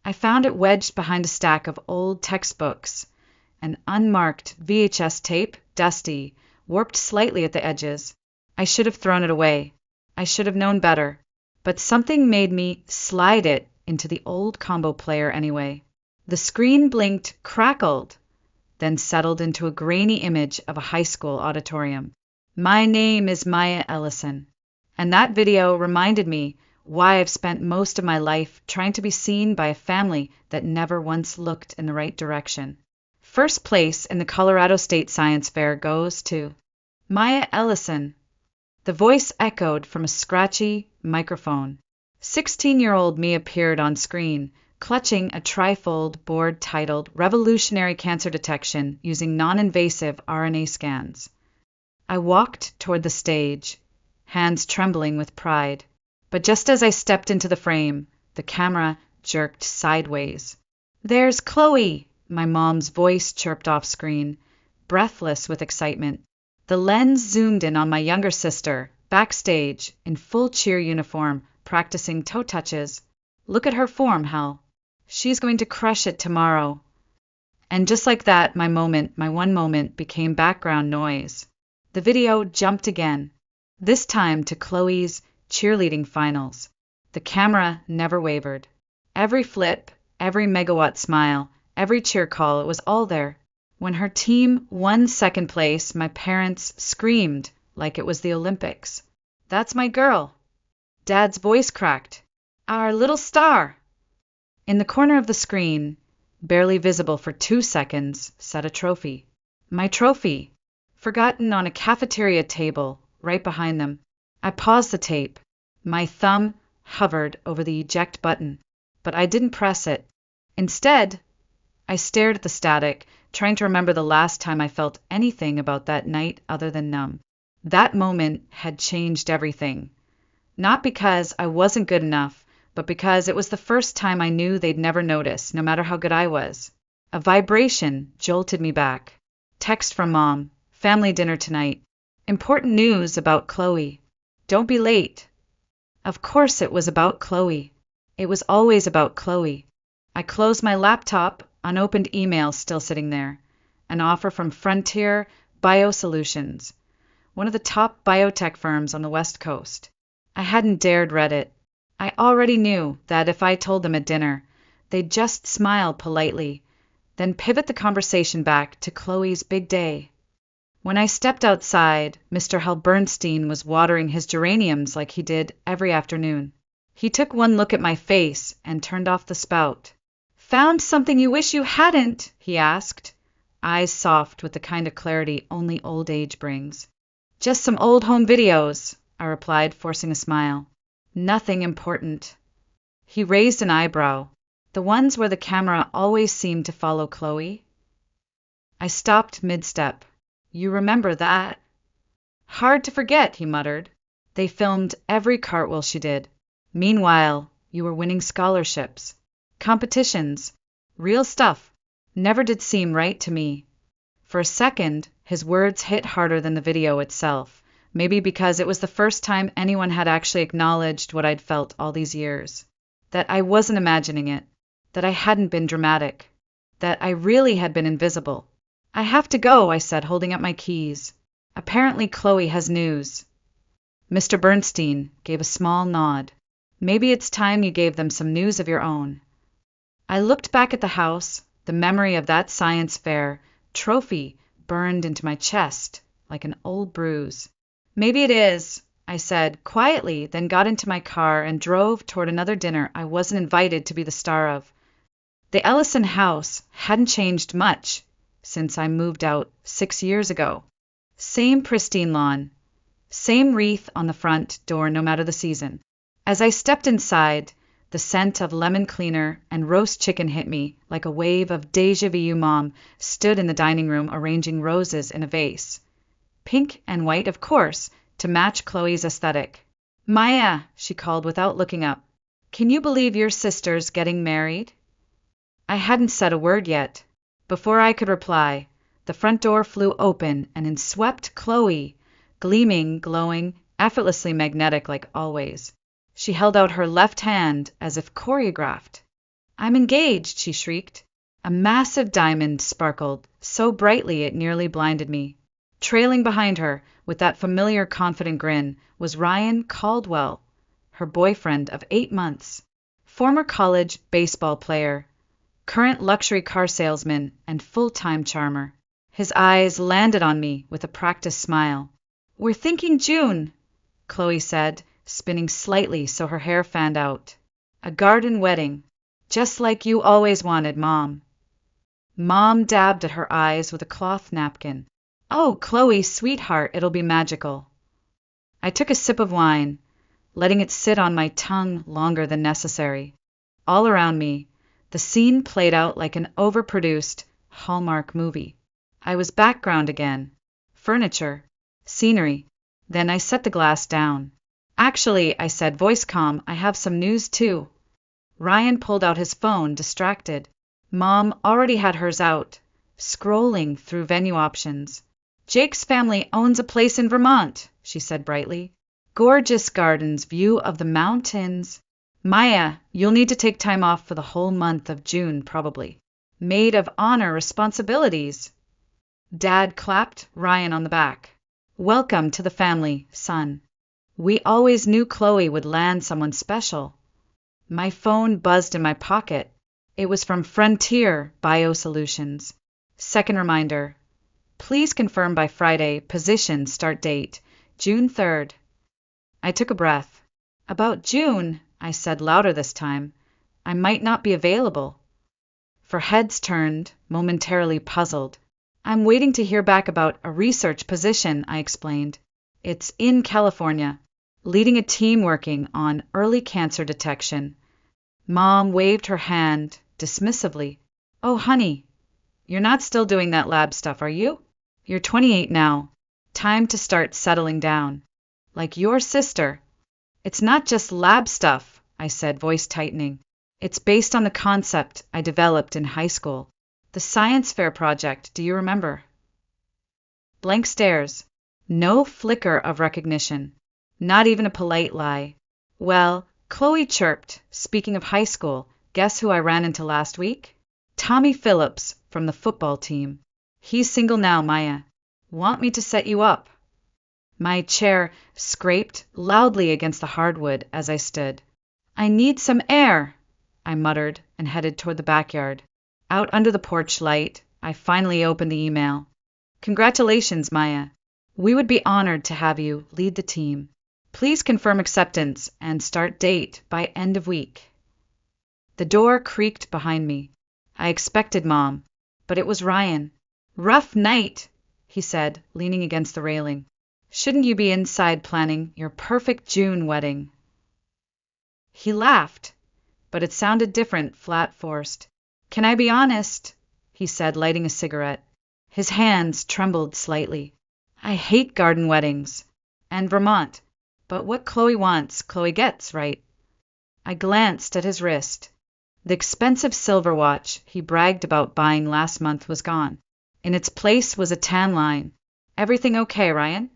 I found it wedged behind a stack of old textbooks, an unmarked VHS tape, dusty, warped slightly at the edges. I should have thrown it away. I should have known better. But something made me slide it into the old combo player anyway. The screen blinked, crackled, then settled into a grainy image of a high school auditorium. My name is Maya Ellison, and that video reminded me why I've spent most of my life trying to be seen by a family that never once looked in the right direction. First place in the Colorado State Science Fair goes to Maya Ellison. The voice echoed from a scratchy microphone. 16-year-old me appeared on screen, clutching a trifold board titled Revolutionary Cancer Detection Using Non-Invasive RNA Scans. I walked toward the stage, hands trembling with pride. But just as I stepped into the frame, the camera jerked sideways. "There's Chloe!" my mom's voice chirped off screen, breathless with excitement. The lens zoomed in on my younger sister, backstage, in full cheer uniform, practicing toe touches. "Look at her form, Hal. She's going to crush it tomorrow." And just like that, my one moment, became background noise. The video jumped again, this time to Chloe's cheerleading finals. The camera never wavered. Every flip, every megawatt smile, every cheer call, it was all there. When her team won second place, my parents screamed like it was the Olympics. "That's my girl!" Dad's voice cracked. "Our little star!" In the corner of the screen, barely visible for 2 seconds, sat a trophy. My trophy, forgotten on a cafeteria table right behind them. I paused the tape. My thumb hovered over the eject button, but I didn't press it. Instead, I stared at the static, trying to remember the last time I felt anything about that night other than numb. That moment had changed everything. Not because I wasn't good enough, but because it was the first time I knew they'd never notice, no matter how good I was. A vibration jolted me back. Text from Mom. Family dinner tonight. Important news about Chloe. Don't be late. Of course it was about Chloe. It was always about Chloe. I closed my laptop, unopened email still sitting there. An offer from Frontier Biosolutions, one of the top biotech firms on the West Coast. I hadn't dared read it. I already knew that if I told them at dinner, they'd just smile politely, then pivot the conversation back to Chloe's big day. When I stepped outside, Mr. Hal Bernstein was watering his geraniums like he did every afternoon. He took one look at my face and turned off the spout. "Found something you wish you hadn't?" he asked, eyes soft with the kind of clarity only old age brings. "Just some old home videos," I replied, forcing a smile. "Nothing important." He raised an eyebrow. "The ones where the camera always seemed to follow Chloe?" I stopped mid-step. "You remember that?" "Hard to forget," he muttered. "They filmed every cartwheel she did. Meanwhile, you were winning scholarships. Competitions. Real stuff. Never did seem right to me." For a second, his words hit harder than the video itself, maybe because it was the first time anyone had actually acknowledged what I'd felt all these years. That I wasn't imagining it. That I hadn't been dramatic. That I really had been invisible. "I have to go," I said, holding up my keys. "Apparently Chloe has news." Mr. Bernstein gave a small nod. "Maybe it's time you gave them some news of your own." I looked back at the house, the memory of that science fair trophy burned into my chest like an old bruise. "Maybe it is," I said quietly, then got into my car and drove toward another dinner I wasn't invited to be the star of. The Ellison house hadn't changed much since I moved out 6 years ago. Same pristine lawn, same wreath on the front door no matter the season. As I stepped inside, the scent of lemon cleaner and roast chicken hit me like a wave of déjà vu. Mom stood in the dining room arranging roses in a vase. Pink and white, of course, to match Chloe's aesthetic. "Maya," she called without looking up, "can you believe your sister's getting married?" I hadn't said a word yet. Before I could reply, the front door flew open and in swept Chloe, gleaming, glowing, effortlessly magnetic like always. She held out her left hand as if choreographed. I'm engaged, she shrieked. A massive diamond sparkled so brightly it nearly blinded me. Trailing behind her, with that familiar confident grin, was Ryan Caldwell, her boyfriend of 8 months. Former college baseball player, current luxury car salesman, and full-time charmer. His eyes landed on me with a practiced smile. We're thinking June, Chloe said, spinning slightly so her hair fanned out. A garden wedding, just like you always wanted, Mom. Mom dabbed at her eyes with a cloth napkin. Oh, Chloe, sweetheart, it'll be magical. I took a sip of wine, letting it sit on my tongue longer than necessary. All around me, the scene played out like an overproduced Hallmark movie. I was background again. Furniture. Scenery. Then I set the glass down. Actually, I said, voice calm, I have some news too. Ryan pulled out his phone, distracted. Mom already had hers out, scrolling through venue options. Jake's family owns a place in Vermont, she said brightly. Gorgeous gardens, view of the mountains. Maya, you'll need to take time off for the whole month of June, probably. Maid of honor responsibilities. Dad clapped Ryan on the back. Welcome to the family, son. We always knew Chloe would land someone special. My phone buzzed in my pocket. It was from Frontier Biosolutions. Second reminder. Please confirm by Friday, position, start date, June 3rd. I took a breath. About June, I said louder this time. I might not be available. For heads turned, momentarily puzzled. I'm waiting to hear back about a research position, I explained. It's in California, leading a team working on early cancer detection. Mom waved her hand dismissively. Oh, honey, you're not still doing that lab stuff, are you? You're 28 now. Time to start settling down. Like your sister. It's not just lab stuff, I said, voice tightening. It's based on the concept I developed in high school. The science fair project, do you remember? Blank stares. No flicker of recognition. Not even a polite lie. Well, Chloe chirped, speaking of high school, guess who I ran into last week? Tommy Phillips from the football team. He's single now, Maya. Want me to set you up? My chair scraped loudly against the hardwood as I stood. I need some air, I muttered and headed toward the backyard. Out under the porch light, I finally opened the email. Congratulations, Maya. We would be honored to have you lead the team. Please confirm acceptance and start date by end of week. The door creaked behind me. I expected Mom, but it was Ryan. Rough night, he said, leaning against the railing. Shouldn't you be inside planning your perfect June wedding? He laughed, but it sounded different, flat forced. Can I be honest? He said, lighting a cigarette. His hands trembled slightly. I hate garden weddings. And Vermont. But what Chloe wants, Chloe gets, right? I glanced at his wrist. The expensive silver watch he bragged about buying last month was gone. In its place was a tan line. Everything okay, Ryan?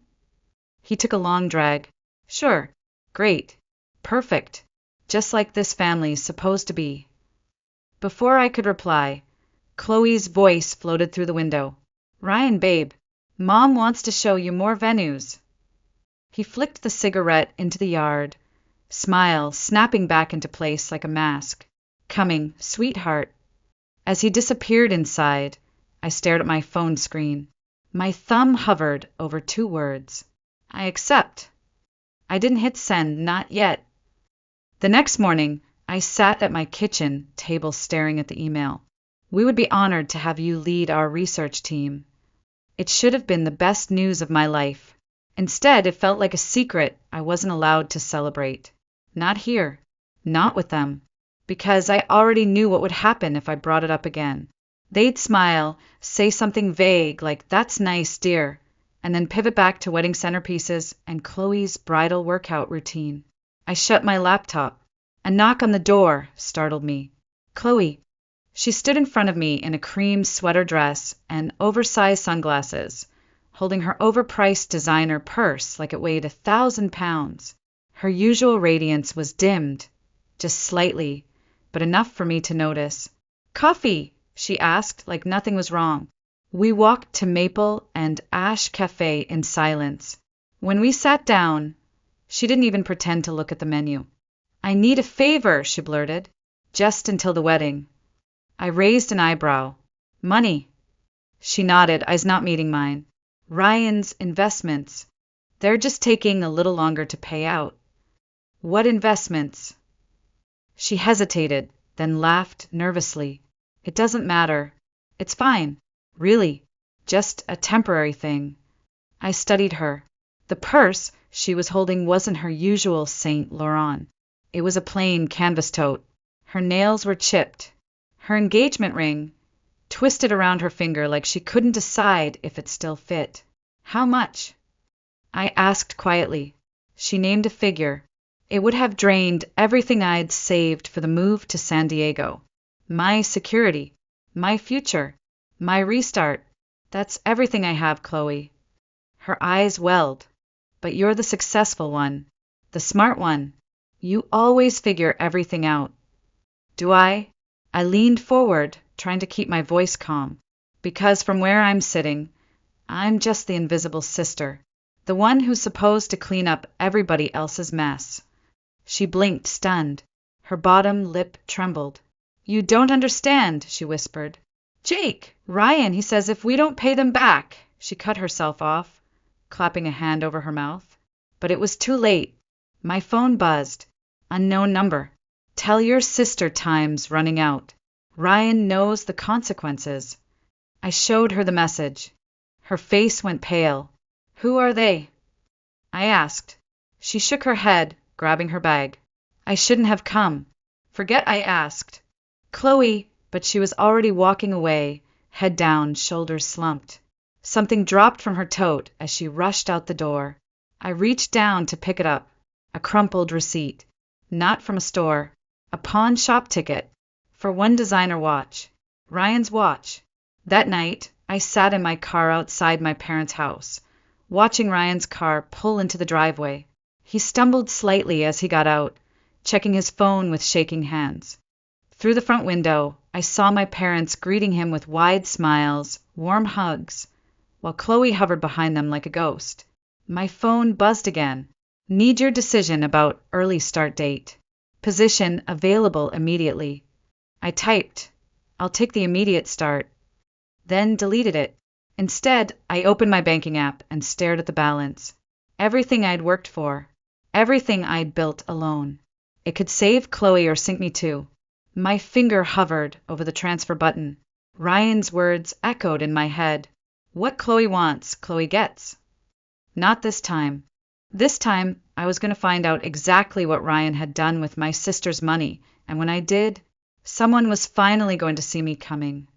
He took a long drag. Sure. Great. Perfect. Just like this family's supposed to be. Before I could reply, Chloe's voice floated through the window. Ryan, babe, Mom wants to show you more venues. He flicked the cigarette into the yard, smile snapping back into place like a mask. Coming, sweetheart. As he disappeared inside, I stared at my phone screen. My thumb hovered over 2 words. I accept. I didn't hit send, not yet. The next morning, I sat at my kitchen table staring at the email. We would be honored to have you lead our research team. It should have been the best news of my life. Instead, it felt like a secret I wasn't allowed to celebrate. Not here. Not with them. Because I already knew what would happen if I brought it up again. They'd smile, say something vague like, that's nice, dear, and then pivot back to wedding centerpieces and Chloe's bridal workout routine. I shut my laptop. A knock on the door startled me. Chloe. She stood in front of me in a cream sweater dress and oversized sunglasses, holding her overpriced designer purse like it weighed 1,000 pounds. Her usual radiance was dimmed, just slightly, but enough for me to notice. "Coffee?" she asked, like nothing was wrong. We walked to Maple and Ash Cafe in silence. When we sat down, she didn't even pretend to look at the menu. "I need a favor," she blurted. "Just until the wedding." I raised an eyebrow. "Money?" She nodded, eyes not meeting mine. "Ryan's investments. They're just taking a little longer to pay out." "What investments?" She hesitated, then laughed nervously. "It doesn't matter. It's fine. Really. Just a temporary thing." I studied her. The purse she was holding wasn't her usual Saint Laurent. It was a plain canvas tote. Her nails were chipped. Her engagement ring twisted around her finger like she couldn't decide if it still fit. "How much?" I asked quietly. She named a figure. It would have drained everything I'd saved for the move to San Diego. My security, my future, my restart. "That's everything I have, Chloe." Her eyes welled. "But you're the successful one, the smart one. You always figure everything out." "Do I?" I leaned forward, trying to keep my voice calm, because from where I'm sitting, I'm just the invisible sister, the one who's supposed to clean up everybody else's mess. She blinked, stunned. Her bottom lip trembled. "You don't understand," she whispered. "Jake! Ryan, he says if we don't pay them back." She cut herself off, clapping a hand over her mouth. But it was too late. My phone buzzed. Unknown number. "Tell your sister time's running out. Ryan knows the consequences." I showed her the message. Her face went pale. "Who are they?" I asked. She shook her head, grabbing her bag. "I shouldn't have come." "Forget I asked." "Chloe," but she was already walking away, head down, shoulders slumped. Something dropped from her tote as she rushed out the door. I reached down to pick it up. A crumpled receipt. Not from a store. A pawn shop ticket. For one designer watch. Ryan's watch. That night, I sat in my car outside my parents' house, watching Ryan's car pull into the driveway. He stumbled slightly as he got out, checking his phone with shaking hands. Through the front window, I saw my parents greeting him with wide smiles, warm hugs, while Chloe hovered behind them like a ghost. My phone buzzed again. "Need your decision about early start date. Position available immediately." I typed, "I'll take the immediate start," then deleted it. Instead, I opened my banking app and stared at the balance. Everything I'd worked for. Everything I'd built alone. It could save Chloe or sink me too. My finger hovered over the transfer button. Ryan's words echoed in my head. "What Chloe wants, Chloe gets." Not this time. This time, I was going to find out exactly what Ryan had done with my sister's money, and when I did, someone was finally going to see me coming.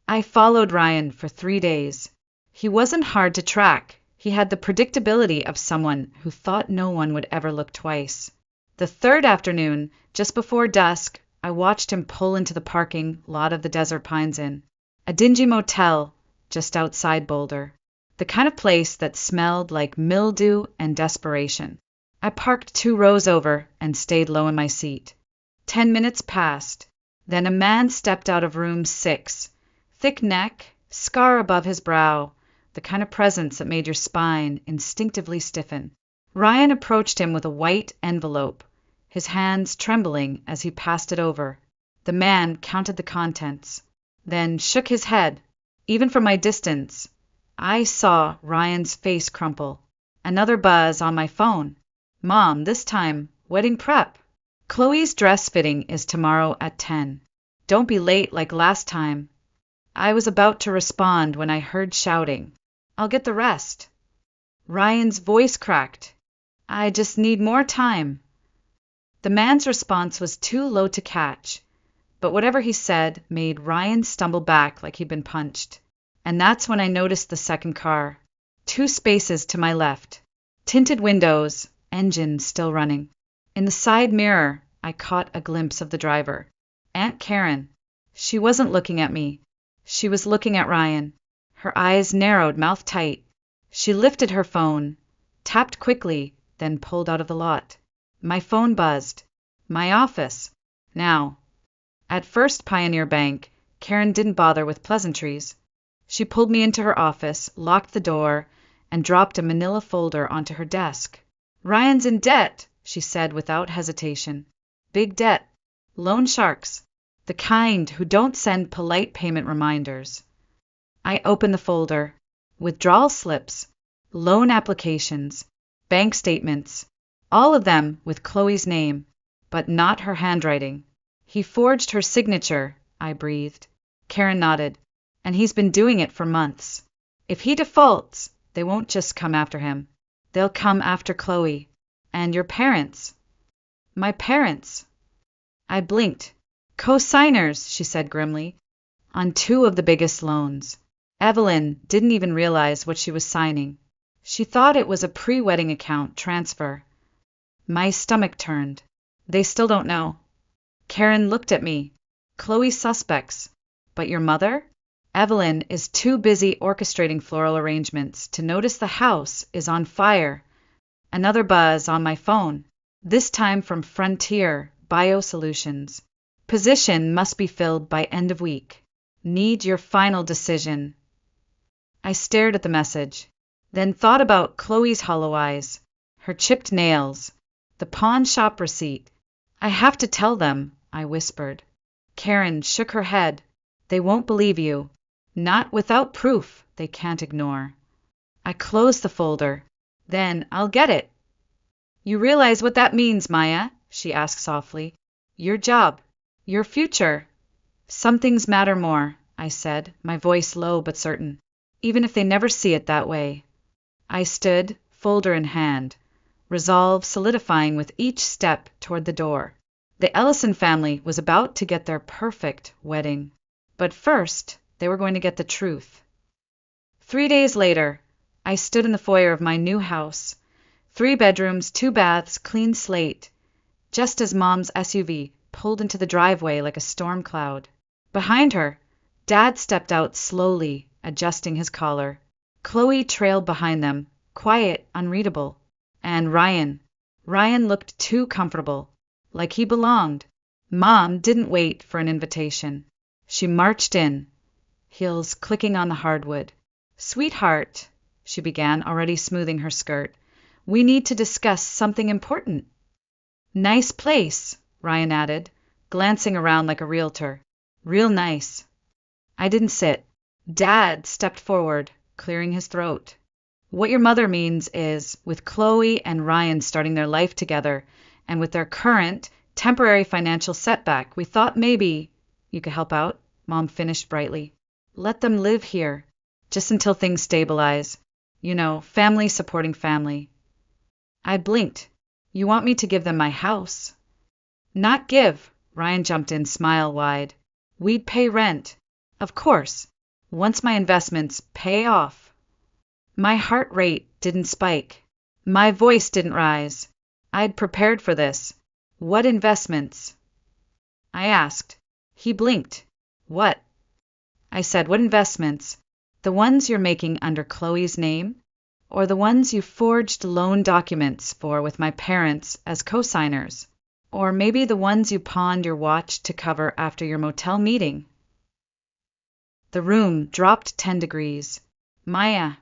I followed Ryan for 3 days. He wasn't hard to track. He had the predictability of someone who thought no one would ever look twice. The third afternoon, just before dusk, I watched him pull into the parking lot of the Desert Pines Inn, a dingy motel just outside Boulder. The kind of place that smelled like mildew and desperation. I parked 2 rows over and stayed low in my seat. 10 minutes passed. Then a man stepped out of room 6. Thick neck, scar above his brow, the kind of presence that made your spine instinctively stiffen. Ryan approached him with a white envelope, his hands trembling as he passed it over. The man counted the contents, then shook his head. Even from my distance, I saw Ryan's face crumple. Another buzz on my phone. "Mom, this time, wedding prep. Chloe's dress fitting is tomorrow at 10. Don't be late like last time." I was about to respond when I heard shouting. "I'll get the rest." Ryan's voice cracked. "I just need more time." The man's response was too low to catch, but whatever he said made Ryan stumble back like he'd been punched. And that's when I noticed the second car. 2 spaces to my left. Tinted windows, engine still running. In the side mirror, I caught a glimpse of the driver. Aunt Karen. She wasn't looking at me. She was looking at Ryan. Her eyes narrowed, mouth tight. She lifted her phone, tapped quickly, then pulled out of the lot. My phone buzzed. My office. Now. At First Pioneer Bank, Karen didn't bother with pleasantries. She pulled me into her office, locked the door, and dropped a manila folder onto her desk. "Ryan's in debt," she said without hesitation. "Big debt. Loan sharks. The kind who don't send polite payment reminders." I opened the folder. Withdrawal slips, loan applications, bank statements, all of them with Chloe's name, but not her handwriting. "He forged her signature," I breathed. Karen nodded. "And he's been doing it for months. If he defaults, they won't just come after him. They'll come after Chloe. And your parents." "My parents." I blinked. "Co-signers," she said grimly, "on 2 of the biggest loans." Evelyn didn't even realize what she was signing. She thought it was a pre-wedding account transfer. My stomach turned. "They still don't know." Karen looked at me. "Chloe suspects. But your mother?" "Evelyn is too busy orchestrating floral arrangements to notice the house is on fire." Another buzz on my phone, this time from Frontier Biosolutions. "Position must be filled by end of week. Need your final decision." I stared at the message, then thought about Chloe's hollow eyes, her chipped nails, the pawn shop receipt. "I have to tell them," I whispered. Karen shook her head. "They won't believe you. Not without proof they can't ignore." I closed the folder. "Then I'll get it." "You realize what that means, Maya?" she asked softly. "Your job. Your future." "Some things matter more," I said, my voice low but certain, "even if they never see it that way." I stood, folder in hand, resolve solidifying with each step toward the door. The Ellison family was about to get their perfect wedding. But first, they were going to get the truth. 3 days later, I stood in the foyer of my new house. 3 bedrooms, 2 baths, clean slate, just as Mom's SUV pulled into the driveway like a storm cloud. Behind her, Dad stepped out slowly, adjusting his collar. Chloe trailed behind them, quiet, unreadable. And Ryan. Ryan looked too comfortable, like he belonged. Mom didn't wait for an invitation. She marched in, heels clicking on the hardwood. "Sweetheart," she began, already smoothing her skirt, "we need to discuss something important." "Nice place," Ryan added, glancing around like a realtor. "Real nice." I didn't sit. Dad stepped forward, clearing his throat. "What your mother means is, with Chloe and Ryan starting their life together, and with their current, temporary financial setback, we thought maybe you could help out," Mom finished brightly. "Let them live here, just until things stabilize. You know, family supporting family." I blinked. "You want me to give them my house?" "Not give," Ryan jumped in, smile wide. "We'd pay rent. Of course, once my investments pay off." My heart rate didn't spike. My voice didn't rise. I'd prepared for this. "What investments?" I asked. He blinked. "What?" I said, "What investments? The ones you're making under Chloe's name? Or the ones you forged loan documents for with my parents as co-signers? Or maybe the ones you pawned your watch to cover after your motel meeting?" The room dropped 10 degrees. "Maya,"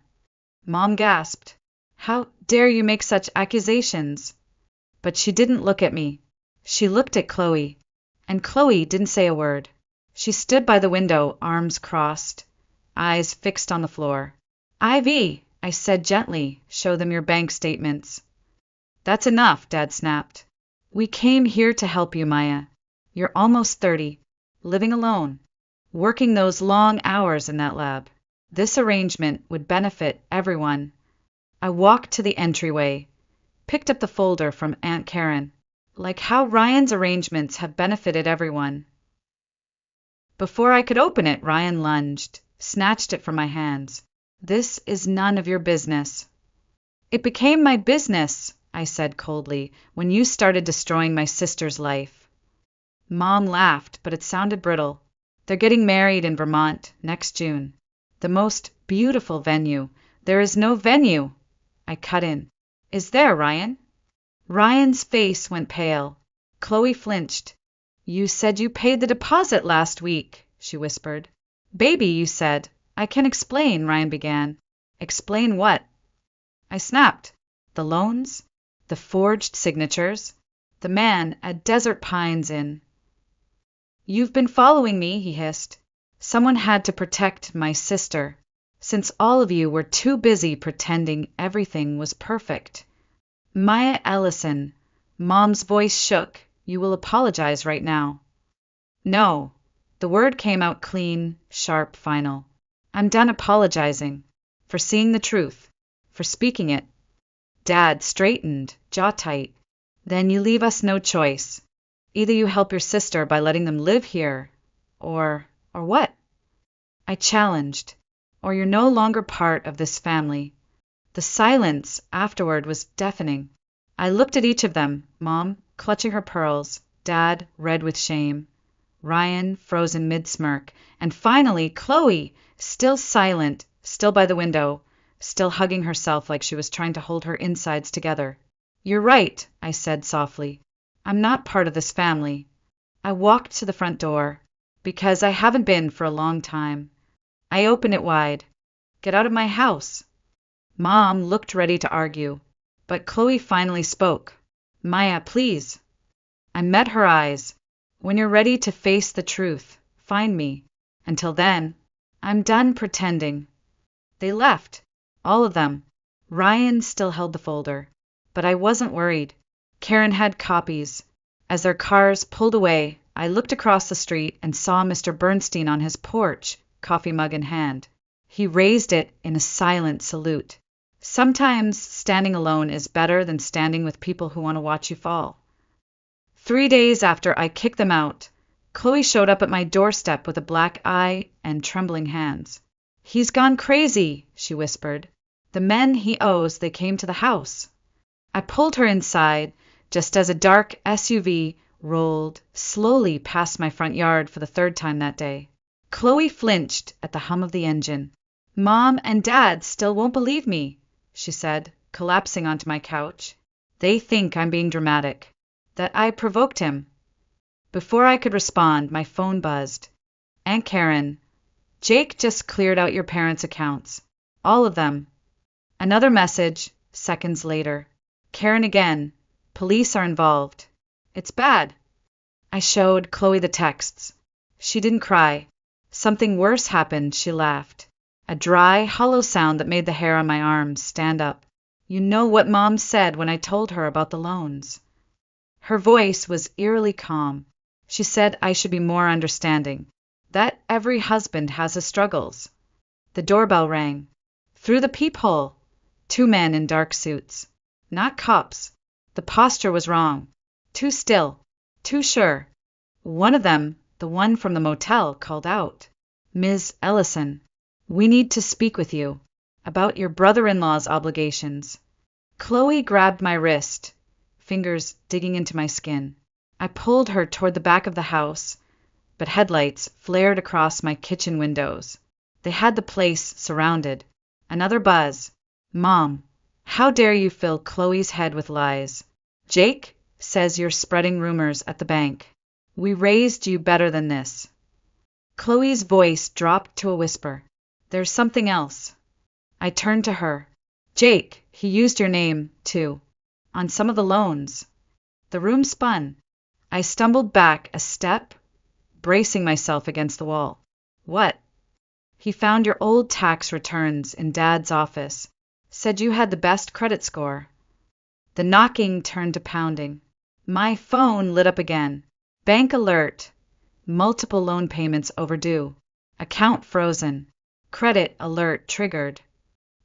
Mom gasped, "how dare you make such accusations?" But she didn't look at me. She looked at Chloe. And Chloe didn't say a word. She stood by the window, arms crossed, eyes fixed on the floor. "Ivy," I said gently, "show them your bank statements." "That's enough," Dad snapped. "We came here to help you, Maya. You're almost 30, living alone, working those long hours in that lab. This arrangement would benefit everyone." I walked to the entryway, picked up the folder from Aunt Karen. "Like how Ryan's arrangements have benefited everyone." Before I could open it, Ryan lunged, snatched it from my hands. "This is none of your business." "It became my business," I said coldly, "when you started destroying my sister's life." Mom laughed, but it sounded brittle. "They're getting married in Vermont next June. The most beautiful venue. There is no venue." I cut in. "Is there, Ryan?" Ryan's face went pale. Chloe flinched. You said you paid the deposit last week, she whispered. Baby, you said. I can explain, Ryan began. Explain what? I snapped. The loans? The forged signatures? The man at Desert Pines Inn. You've been following me, he hissed. Someone had to protect my sister, since all of you were too busy pretending everything was perfect. Maya Ellison, Mom's voice shook. You will apologize right now. No. The word came out clean, sharp, final. I'm done apologizing. For seeing the truth. For speaking it. Dad straightened, jaw tight. Then you leave us no choice. Either you help your sister by letting them live here, or what? I challenged. Or you're no longer part of this family. The silence afterward was deafening. I looked at each of them, Mom, clutching her pearls, Dad, red with shame, Ryan, frozen mid-smirk, and finally Chloe, still silent, still by the window, still hugging herself like she was trying to hold her insides together. You're right, I said softly. I'm not part of this family. I walked to the front door, because I haven't been for a long time. I opened it wide. Get out of my house. Mom looked ready to argue, but Chloe finally spoke. Maya, please. I met her eyes. When you're ready to face the truth, find me. Until then, I'm done pretending. They left. All of them. Ryan still held the folder. But I wasn't worried. Karen had copies. As their cars pulled away, I looked across the street and saw Mr. Bernstein on his porch, coffee mug in hand. He raised it in a silent salute. Sometimes standing alone is better than standing with people who want to watch you fall. 3 days after I kicked them out, Chloe showed up at my doorstep with a black eye and trembling hands. He's gone crazy, she whispered. The men he owes, they came to the house. I pulled her inside, just as a dark SUV rolled slowly past my front yard for the third time that day. Chloe flinched at the hum of the engine. Mom and Dad still won't believe me, she said, collapsing onto my couch. They think I'm being dramatic, that I provoked him. Before I could respond, my phone buzzed. Aunt Karen, Jake just cleared out your parents' accounts. All of them. Another message, seconds later. Karen again. Police are involved. It's bad. I showed Chloe the texts. She didn't cry. Something worse happened, she laughed. A dry, hollow sound that made the hair on my arms stand up. You know what Mom said when I told her about the loans. Her voice was eerily calm. She said I should be more understanding, that every husband has his struggles. The doorbell rang. Through the peephole, 2 men in dark suits. Not cops. The posture was wrong. Too still. Too sure. One of them, the one from the motel, called out. Ms. Ellison, we need to speak with you about your brother-in-law's obligations. Chloe grabbed my wrist, fingers digging into my skin. I pulled her toward the back of the house, but headlights flared across my kitchen windows. They had the place surrounded. Another buzz. Mom, how dare you fill Chloe's head with lies? Jake says you're spreading rumors at the bank. We raised you better than this. Chloe's voice dropped to a whisper. There's something else. I turned to her. Jake, he used your name, too, on some of the loans. The room spun. I stumbled back a step, bracing myself against the wall. What? He found your old tax returns in Dad's office. Said you had the best credit score. The knocking turned to pounding. My phone lit up again. Bank alert. Multiple loan payments overdue. Account frozen. Credit alert triggered.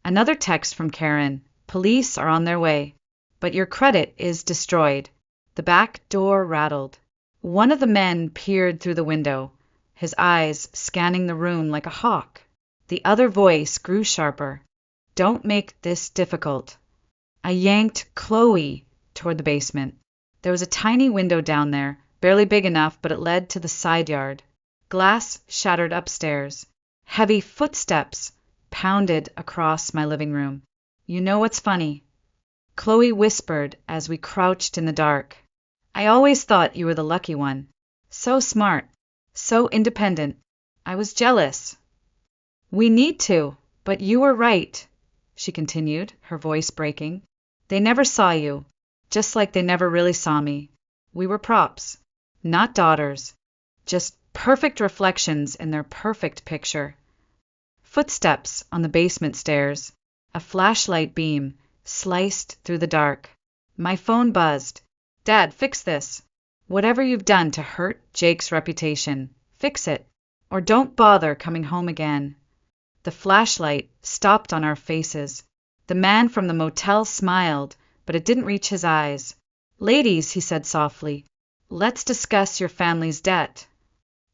Another text from Karen. Police are on their way. But your credit is destroyed. The back door rattled. One of the men peered through the window, his eyes scanning the room like a hawk. The other voice grew sharper. Don't make this difficult. I yanked Chloe toward the basement. There was a tiny window down there, barely big enough, but it led to the side yard. Glass shattered upstairs. Heavy footsteps pounded across my living room. You know what's funny? Chloe whispered as we crouched in the dark. I always thought you were the lucky one. So smart. So independent. I was jealous. We need to, but you were right, she continued, her voice breaking. They never saw you, just like they never really saw me. We were props, not daughters, just perfect reflections in their perfect picture. Footsteps on the basement stairs. A flashlight beam sliced through the dark. My phone buzzed. Dad, fix this. Whatever you've done to hurt Jake's reputation, fix it, or don't bother coming home again. The flashlight stopped on our faces. The man from the motel smiled, but it didn't reach his eyes. Ladies, he said softly, let's discuss your family's debt.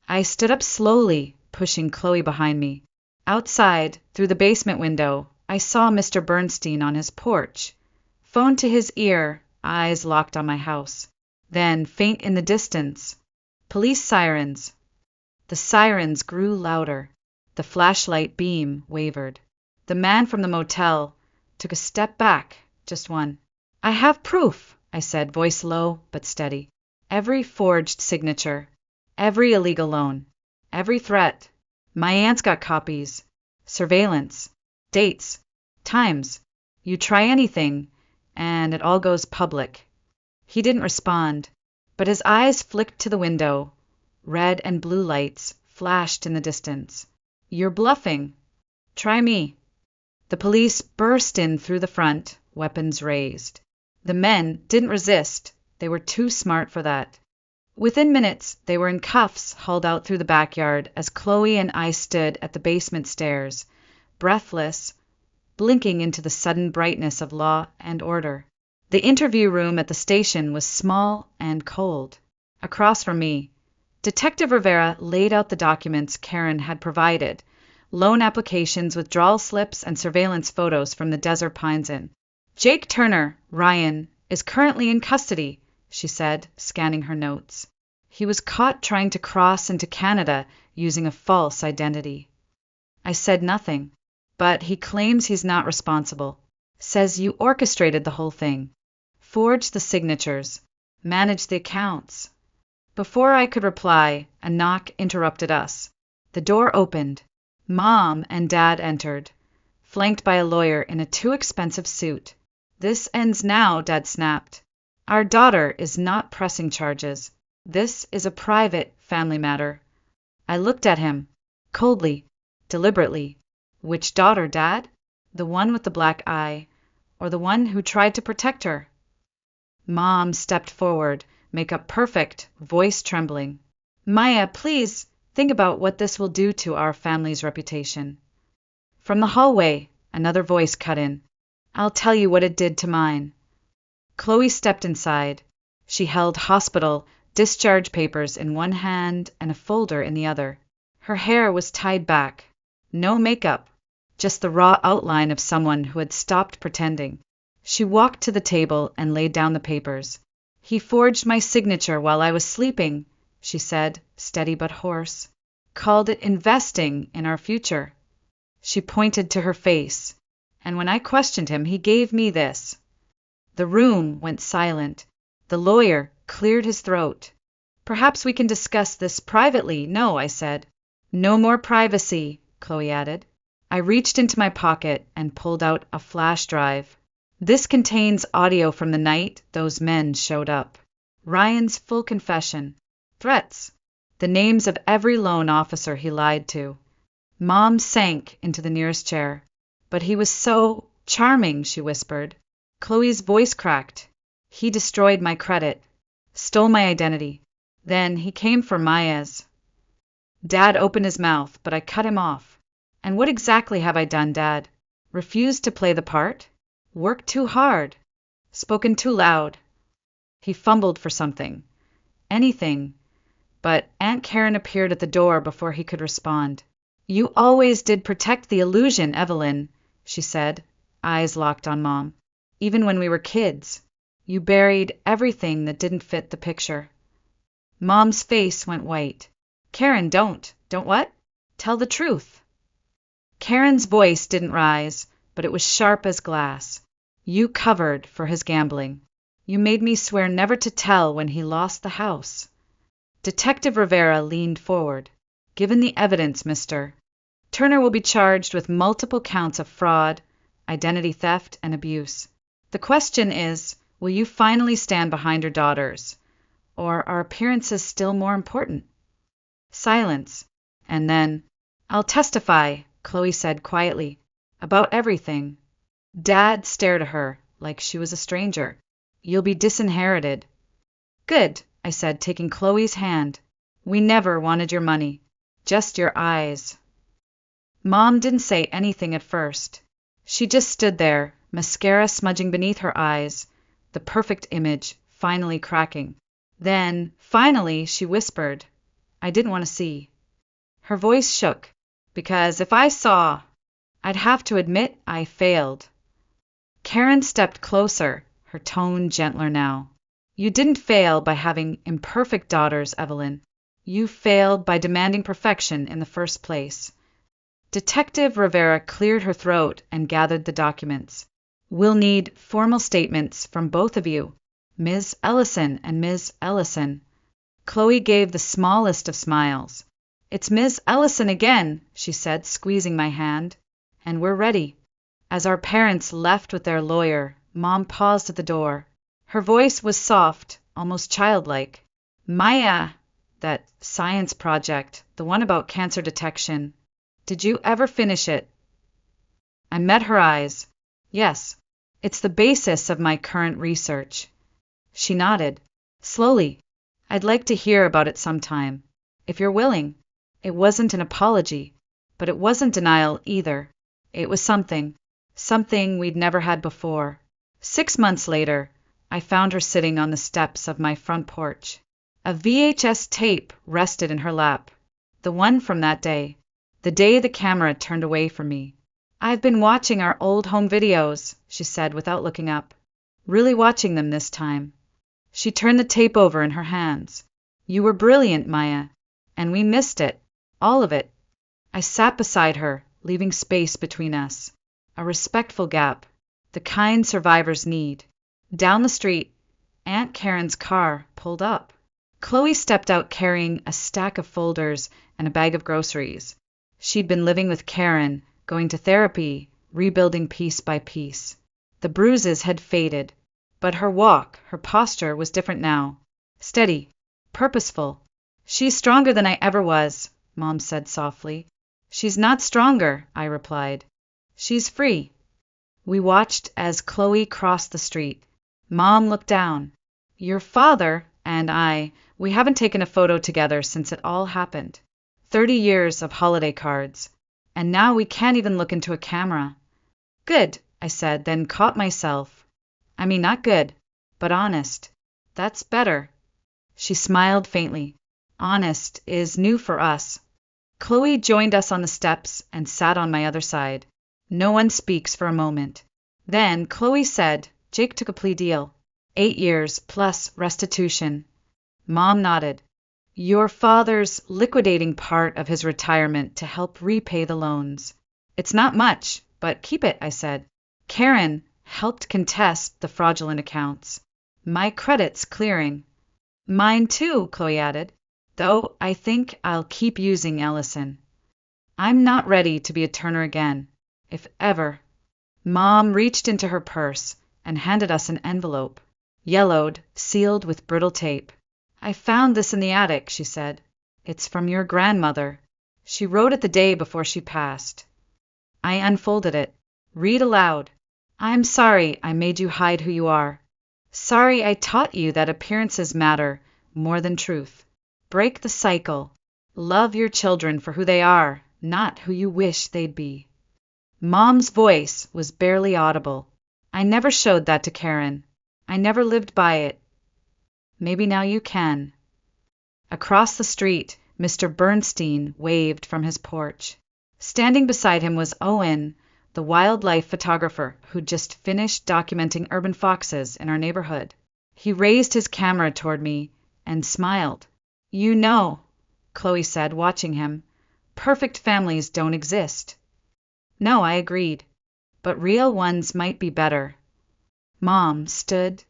I stood up slowly, pushing Chloe behind me. Outside, through the basement window, I saw Mr. Bernstein on his porch. Phone to his ear, eyes locked on my house. Then, faint in the distance, police sirens. The sirens grew louder. The flashlight beam wavered. The man from the motel took a step back, just one. I have proof, I said, voice low but steady. Every forged signature, every illegal loan, every threat. My aunt's got copies. Surveillance, dates, times. You try anything, and it all goes public. He didn't respond, but his eyes flicked to the window. Red and blue lights flashed in the distance. You're bluffing. Try me. The police burst in through the front, weapons raised. The men didn't resist. They were too smart for that. Within minutes, they were in cuffs hauled out through the backyard as Chloe and I stood at the basement stairs, breathless, blinking into the sudden brightness of law and order. The interview room at the station was small and cold. Across from me, Detective Rivera laid out the documents Karen had provided, loan applications, withdrawal slips, and surveillance photos from the Desert Pines Inn. Jake Turner, Ryan, is currently in custody, she said, scanning her notes. He was caught trying to cross into Canada using a false identity. I said nothing, but he claims he's not responsible. Says you orchestrated the whole thing. Forged the signatures. Managed the accounts. Before I could reply, a knock interrupted us. The door opened. Mom and Dad entered, flanked by a lawyer in a too expensive suit. This ends now, Dad snapped. Our daughter is not pressing charges. This is a private family matter. I looked at him, coldly, deliberately. Which daughter, Dad? The one with the black eye, or the one who tried to protect her? Mom stepped forward, makeup perfect, voice trembling. Maya, please, think about what this will do to our family's reputation. From the hallway, another voice cut in. I'll tell you what it did to mine. Chloe stepped inside. She held hospital discharge papers in one hand and a folder in the other. Her hair was tied back. No makeup, just the raw outline of someone who had stopped pretending. She walked to the table and laid down the papers. He forged my signature while I was sleeping, she said, steady but hoarse. Called it investing in our future. She pointed to her face, and when I questioned him, he gave me this. The room went silent. The lawyer cleared his throat. Perhaps we can discuss this privately. No, I said. No more privacy, Chloe added. I reached into my pocket and pulled out a flash drive. This contains audio from the night those men showed up. Ryan's full confession. Threats. The names of every loan officer he lied to. Mom sank into the nearest chair. But he was so charming, she whispered. Chloe's voice cracked. He destroyed my credit. Stole my identity. Then he came for Maya's. Dad opened his mouth, but I cut him off. And what exactly have I done, Dad? Refused to play the part? Worked too hard? Spoken too loud? He fumbled for something. Anything. But Aunt Karen appeared at the door before he could respond. You always did protect the illusion, Evelyn, she said, eyes locked on Mom. Even when we were kids. You buried everything that didn't fit the picture. Mom's face went white. Karen, don't. Don't what? Tell the truth. Karen's voice didn't rise, but it was sharp as glass. You covered for his gambling. You made me swear never to tell when he lost the house. Detective Rivera leaned forward. Given the evidence, Mr. Turner will be charged with multiple counts of fraud, identity theft, and abuse. The question is, will you finally stand behind your daughters? Or are appearances still more important? Silence. And then, I'll testify, Chloe said quietly, about everything. Dad stared at her like she was a stranger. You'll be disinherited. Good, I said, taking Chloe's hand. We never wanted your money, just your eyes. Mom didn't say anything at first. She just stood there, mascara smudging beneath her eyes, the perfect image finally cracking. Then, finally, she whispered, I didn't want to see. Her voice shook, because if I saw, I'd have to admit I failed. Karen stepped closer, her tone gentler now. You didn't fail by having imperfect daughters, Evelyn. You failed by demanding perfection in the first place. Detective Rivera cleared her throat and gathered the documents. We'll need formal statements from both of you, Ms. Ellison and Ms. Ellison. Chloe gave the smallest of smiles. It's Ms. Ellison again, she said, squeezing my hand. And we're ready. As our parents left with their lawyer, Mom paused at the door. Her voice was soft, almost childlike. Maya, that science project, the one about cancer detection, did you ever finish it? I met her eyes. Yes, it's the basis of my current research. She nodded. Slowly. I'd like to hear about it sometime, if you're willing. It wasn't an apology, but it wasn't denial either. It was something we'd never had before. 6 months later, I found her sitting on the steps of my front porch. A VHS tape rested in her lap, the one from that day, the day the camera turned away from me. I've been watching our old home videos, she said without looking up. Really watching them this time. She turned the tape over in her hands. You were brilliant, Maya, and we missed it, all of it. I sat beside her, leaving space between us, a respectful gap, the kind survivors need. Down the street, Aunt Karen's car pulled up. Chloe stepped out carrying a stack of folders and a bag of groceries. She'd been living with Karen, going to therapy, rebuilding piece by piece. The bruises had faded, but her walk, her posture was different now. Steady, purposeful. She's stronger than I ever was, Mom said softly. She's not stronger, I replied. She's free. We watched as Chloe crossed the street. Mom looked down. Your father and I, we haven't taken a photo together since it all happened. 30 years of holiday cards. And now we can't even look into a camera. Good, I said, then caught myself. I mean, not good, but honest. That's better. She smiled faintly. Honest is new for us. Chloe joined us on the steps and sat on my other side. No one speaks for a moment. Then Chloe said, Jake took a plea deal. 8 years plus restitution. Mom nodded. Your father's liquidating part of his retirement to help repay the loans. It's not much, but keep it, I said. Karen helped contest the fraudulent accounts. My credit's clearing. Mine too, Chloe added, though I think I'll keep using Ellison. I'm not ready to be a Turner again, if ever. Mom reached into her purse and handed us an envelope, yellowed, sealed with brittle tape. I found this in the attic, she said. It's from your grandmother. She wrote it the day before she passed. I unfolded it. Read aloud. I'm sorry I made you hide who you are. Sorry I taught you that appearances matter more than truth. Break the cycle. Love your children for who they are, not who you wish they'd be. Mom's voice was barely audible. I never showed that to Karen. I never lived by it. Maybe now you can. Across the street, Mr. Bernstein waved from his porch. Standing beside him was Owen, the wildlife photographer who'd just finished documenting urban foxes in our neighborhood. He raised his camera toward me and smiled. You know, Chloe said, watching him, perfect families don't exist. No, I agreed, but real ones might be better. Mom stood,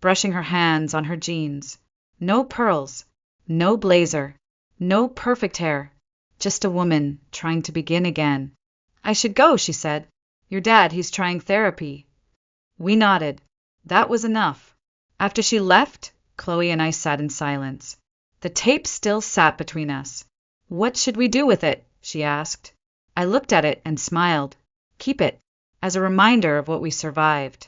brushing her hands on her jeans. No pearls, No blazer. No perfect hair. Just a woman trying to begin again. I should go, she said. Your dad, he's trying therapy. We nodded. That was enough. After she left, Chloe and I sat in silence. The tape still sat between us. What should we do with it? She asked. I looked at it and smiled. Keep it, as a reminder of what we survived.